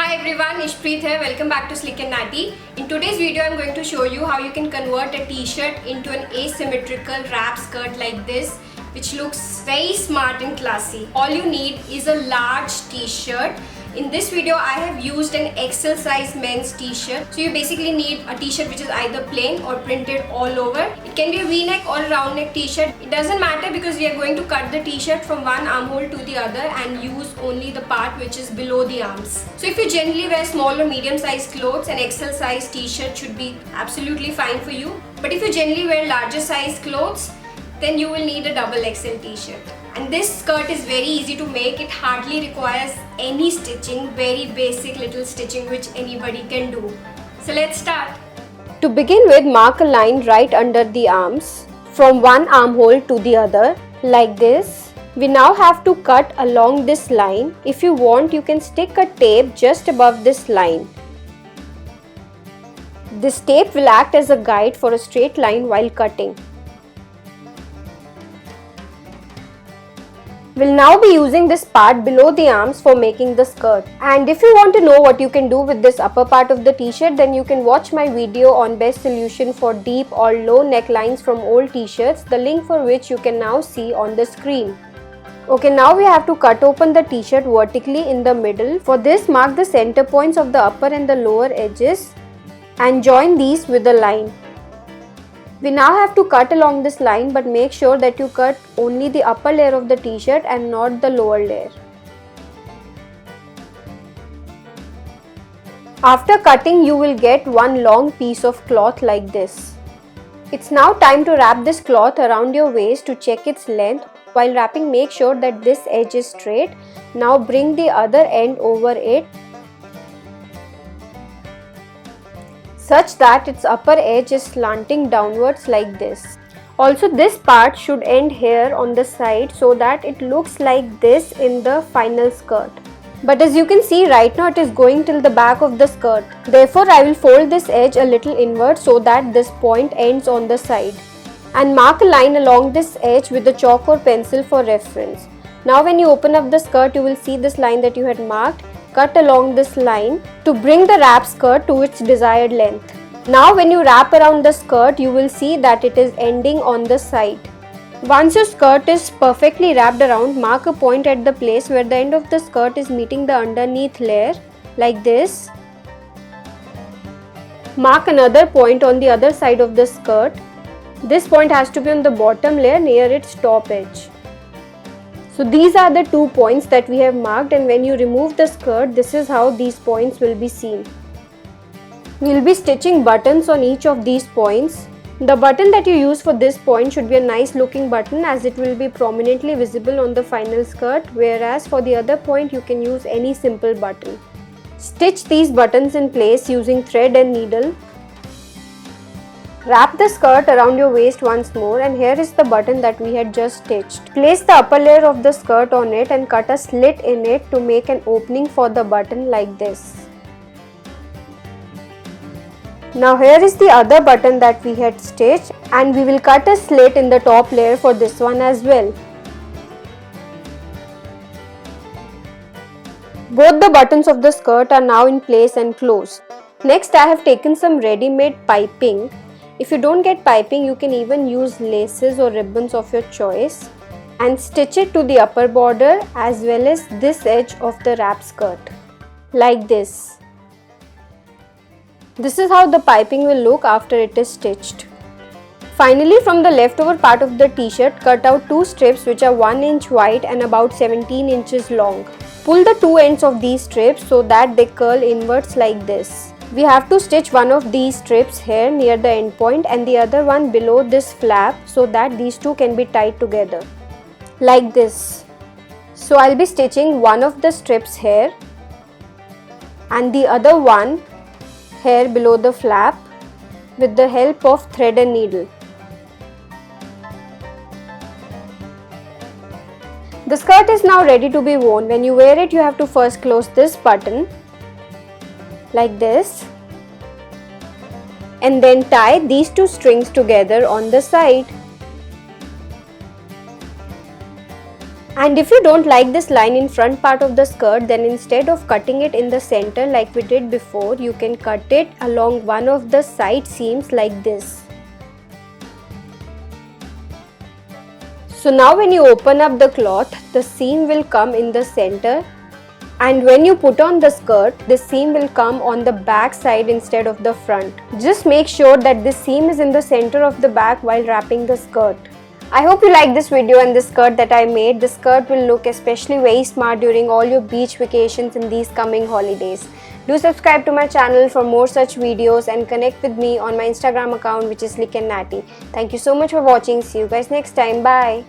Hi everyone, Ishpreet here. Welcome back to Slick and Natty. In today's video, I'm going to show you how you can convert a t-shirt into an asymmetrical wrap skirt like this, which looks very smart and classy. All you need is a large t-shirt. In this video, I have used an XL size men's t-shirt. So you basically need a t-shirt which is either plain or printed all over. It can be a v-neck or a round neck t-shirt. It doesn't matter because we are going to cut the t-shirt from one armhole to the other and use only the part which is below the arms. So if you generally wear small or medium sized clothes, an XL size t-shirt should be absolutely fine for you. But if you generally wear larger size clothes, then you will need a double XL t-shirt. And this skirt is very easy to make. It hardly requires any stitching, very basic little stitching which anybody can do. So let's start. To begin with, mark a line right under the arms from one armhole to the other like this. We now have to cut along this line. If you want, you can stick a tape just above this line. This tape will act as a guide for a straight line while cutting. We'll now be using this part below the arms for making the skirt. And if you want to know what you can do with this upper part of the t-shirt, then you can watch my video on best solution for deep or low necklines from old t-shirts, the link for which you can now see on the screen. Okay, now we have to cut open the t-shirt vertically in the middle. For this, mark the center points of the upper and the lower edges and join these with a line. We now have to cut along this line, but make sure that you cut only the upper layer of the t-shirt and not the lower layer. After cutting, you will get one long piece of cloth like this. It's now time to wrap this cloth around your waist to check its length. While wrapping, make sure that this edge is straight. Now bring the other end over it, such that its upper edge is slanting downwards like this. Also, this part should end here on the side so that it looks like this in the final skirt. But as you can see, right now it is going till the back of the skirt. Therefore, I will fold this edge a little inward so that this point ends on the side. And mark a line along this edge with a chalk or pencil for reference. Now when you open up the skirt, you will see this line that you had marked. Cut along this line to bring the wrap skirt to its desired length. Now when you wrap around the skirt, you will see that it is ending on the side. Once your skirt is perfectly wrapped around, mark a point at the place where the end of the skirt is meeting the underneath layer like this. Mark another point on the other side of the skirt. This point has to be on the bottom layer near its top edge. So these are the 2 points that we have marked, and when you remove the skirt, this is how these points will be seen. We will be stitching buttons on each of these points. The button that you use for this point should be a nice looking button, as it will be prominently visible on the final skirt, whereas for the other point you can use any simple button. Stitch these buttons in place using thread and needle. Wrap the skirt around your waist once more, and here is the button that we had just stitched. Place the upper layer of the skirt on it and cut a slit in it to make an opening for the button like this. Now here is the other button that we had stitched, and we will cut a slit in the top layer for this one as well. Both the buttons of the skirt are now in place and closed. Next, I have taken some ready-made piping. If you don't get piping, you can even use laces or ribbons of your choice and stitch it to the upper border as well as this edge of the wrap skirt like this. This is how the piping will look after it is stitched. Finally, from the leftover part of the t-shirt, cut out 2 strips which are 1 inch wide and about 17 inches long. Pull the 2 ends of these strips so that they curl inwards like this. We have to stitch one of these strips here near the end point and the other one below this flap so that these two can be tied together like this. So I'll be stitching one of the strips here and the other one here below the flap with the help of thread and needle. The skirt is now ready to be worn. When you wear it, you have to first close this button like this and then tie these 2 strings together on the side. And if you don't like this line in front part of the skirt, then instead of cutting it in the center like we did before, you can cut it along one of the side seams like this. So now when you open up the cloth, the seam will come in the center, and when you put on the skirt, the seam will come on the back side instead of the front. Just make sure that this seam is in the center of the back while wrapping the skirt. I hope you like this video and this skirt that I made. This skirt will look especially very smart during all your beach vacations in these coming holidays. Do subscribe to my channel for more such videos and connect with me on my Instagram account, which is Slick and Natty. Thank you so much for watching. See you guys next time. Bye.